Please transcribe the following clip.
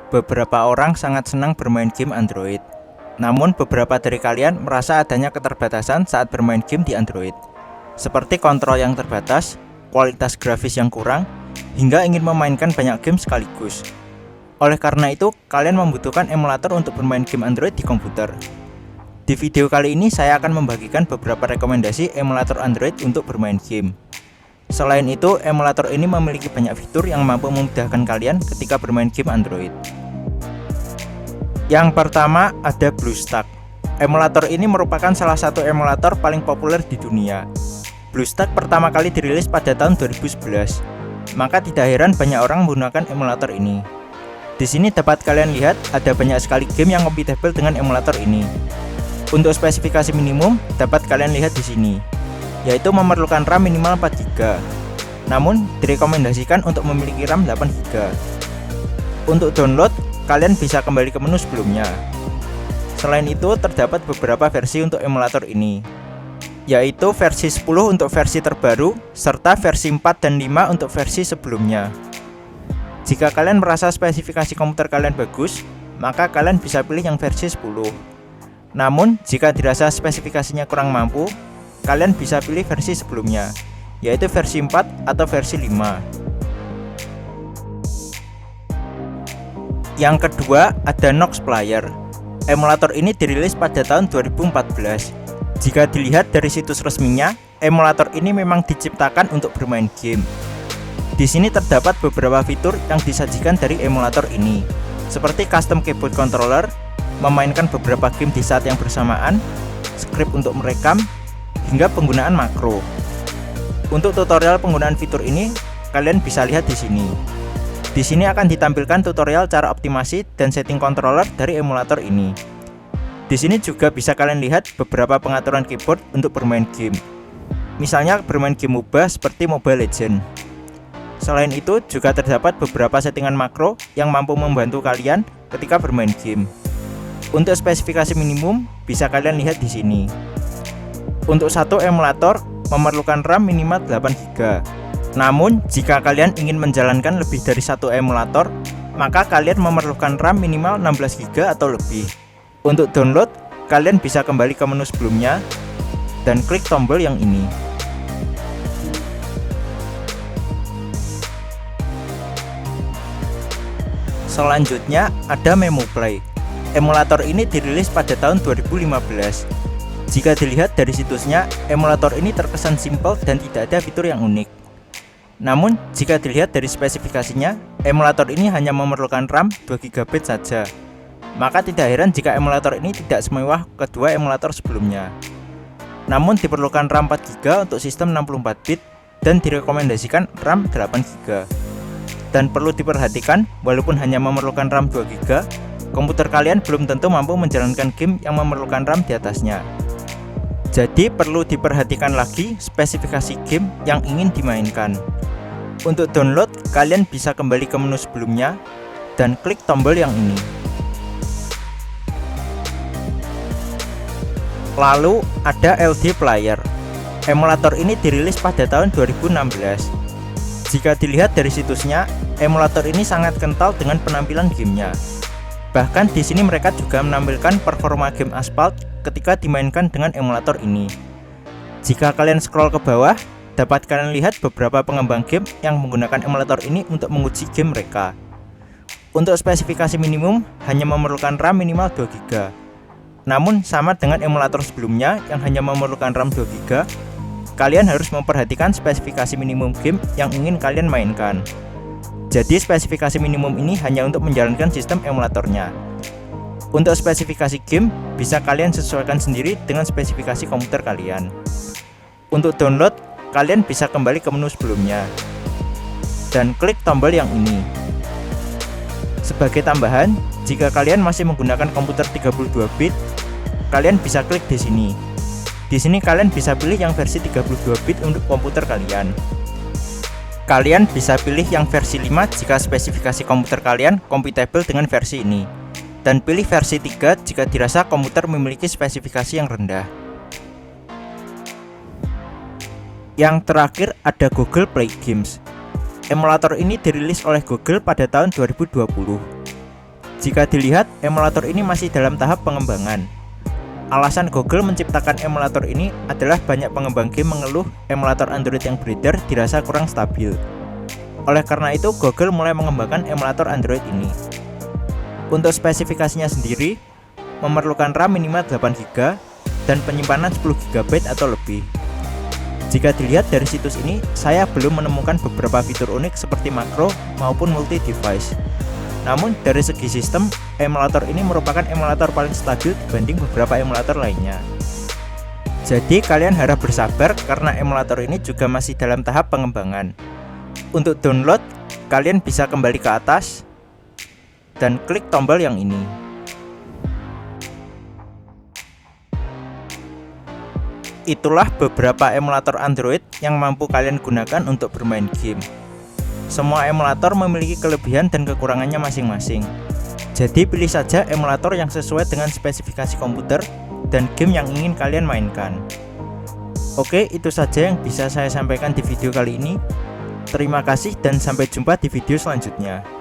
Beberapa orang sangat senang bermain game Android. Namun beberapa dari kalian merasa adanya keterbatasan saat bermain game di Android, seperti kontrol yang terbatas, kualitas grafis yang kurang, hingga ingin memainkan banyak game sekaligus. Oleh karena itu, kalian membutuhkan emulator untuk bermain game Android di komputer. Di video kali ini saya akan membagikan beberapa rekomendasi emulator Android untuk bermain game. Selain itu, emulator ini memiliki banyak fitur yang mampu memudahkan kalian ketika bermain game Android. Yang pertama ada BlueStack. Emulator ini merupakan salah satu emulator paling populer di dunia. BlueStack pertama kali dirilis pada tahun 2011, maka tidak heran banyak orang menggunakan emulator ini. Di sini dapat kalian lihat ada banyak sekali game yang compatible dengan emulator ini. Untuk spesifikasi minimum dapat kalian lihat di sini, yaitu memerlukan RAM minimal 4GB. Namun direkomendasikan untuk memiliki RAM 8GB. Untuk download, kalian bisa kembali ke menu sebelumnya. Selain itu, terdapat beberapa versi untuk emulator ini, yaitu versi 10 untuk versi terbaru, serta versi 4 dan 5 untuk versi sebelumnya. Jika kalian merasa spesifikasi komputer kalian bagus, maka kalian bisa pilih yang versi 10. Namun, jika dirasa spesifikasinya kurang mampu, kalian bisa pilih versi sebelumnya, yaitu versi 4 atau versi 5. Yang kedua ada Nox Player. Emulator ini dirilis pada tahun 2014. Jika dilihat dari situs resminya, emulator ini memang diciptakan untuk bermain game. Di sini terdapat beberapa fitur yang disajikan dari emulator ini, seperti custom keyboard controller, memainkan beberapa game di saat yang bersamaan, script untuk merekam, hingga penggunaan makro. Untuk tutorial penggunaan fitur ini, kalian bisa lihat di sini. Di sini akan ditampilkan tutorial cara optimasi dan setting controller dari emulator ini. Di sini juga bisa kalian lihat beberapa pengaturan keyboard untuk bermain game. Misalnya bermain game MOBA seperti Mobile Legends. Selain itu, juga terdapat beberapa settingan makro yang mampu membantu kalian ketika bermain game. Untuk spesifikasi minimum bisa kalian lihat di sini. Untuk satu emulator memerlukan RAM minimal 8GB. Namun, jika kalian ingin menjalankan lebih dari satu emulator, maka kalian memerlukan RAM minimal 16GB atau lebih. Untuk download, kalian bisa kembali ke menu sebelumnya dan klik tombol yang ini. Selanjutnya ada Memoplay. Emulator ini dirilis pada tahun 2015. Jika dilihat dari situsnya, emulator ini terkesan simpel dan tidak ada fitur yang unik. Namun, jika dilihat dari spesifikasinya, emulator ini hanya memerlukan RAM 2GB saja. Maka tidak heran jika emulator ini tidak semewah kedua emulator sebelumnya. Namun diperlukan RAM 4GB untuk sistem 64-bit dan direkomendasikan RAM 8GB. Dan perlu diperhatikan, walaupun hanya memerlukan RAM 2GB, komputer kalian belum tentu mampu menjalankan game yang memerlukan RAM di atasnya. Jadi perlu diperhatikan lagi spesifikasi game yang ingin dimainkan. Untuk download, kalian bisa kembali ke menu sebelumnya dan klik tombol yang ini. Lalu ada LD Player. Emulator ini dirilis pada tahun 2016. Jika dilihat dari situsnya, emulator ini sangat kental dengan penampilan gamenya. Bahkan di sini mereka juga menampilkan performa game Asphalt ketika dimainkan dengan emulator ini. Jika kalian scroll ke bawah, dapat kalian lihat beberapa pengembang game yang menggunakan emulator ini untuk menguji game mereka. Untuk spesifikasi minimum hanya memerlukan RAM minimal 2GB. Namun sama dengan emulator sebelumnya yang hanya memerlukan RAM 2GB, kalian harus memperhatikan spesifikasi minimum game yang ingin kalian mainkan. Jadi spesifikasi minimum ini hanya untuk menjalankan sistem emulatornya. Untuk spesifikasi game, bisa kalian sesuaikan sendiri dengan spesifikasi komputer kalian. Untuk download, kalian bisa kembali ke menu sebelumnya dan klik tombol yang ini. Sebagai tambahan, jika kalian masih menggunakan komputer 32-bit, kalian bisa klik di sini. Di sini kalian bisa pilih yang versi 32-bit untuk komputer kalian. Kalian bisa pilih yang versi 5 jika spesifikasi komputer kalian compatible dengan versi ini, dan pilih versi 3 jika dirasa komputer memiliki spesifikasi yang rendah. Yang terakhir ada Google Play Games. Emulator ini dirilis oleh Google pada tahun 2020. Jika dilihat, emulator ini masih dalam tahap pengembangan. Alasan Google menciptakan emulator ini adalah banyak pengembang game mengeluh emulator Android yang beredar dirasa kurang stabil. Oleh karena itu, Google mulai mengembangkan emulator Android ini. Untuk spesifikasinya sendiri, memerlukan RAM minimal 8GB dan penyimpanan 10GB atau lebih. Jika dilihat dari situs ini, saya belum menemukan beberapa fitur unik seperti makro maupun multi-device. Namun dari segi sistem, emulator ini merupakan emulator paling stabil dibanding beberapa emulator lainnya. Jadi kalian harap bersabar karena emulator ini juga masih dalam tahap pengembangan. Untuk download, kalian bisa kembali ke atas dan klik tombol yang ini. Itulah beberapa emulator Android yang mampu kalian gunakan untuk bermain game. Semua emulator memiliki kelebihan dan kekurangannya masing-masing. Jadi pilih saja emulator yang sesuai dengan spesifikasi komputer dan game yang ingin kalian mainkan. Oke, itu saja yang bisa saya sampaikan di video kali ini. Terima kasih dan sampai jumpa di video selanjutnya.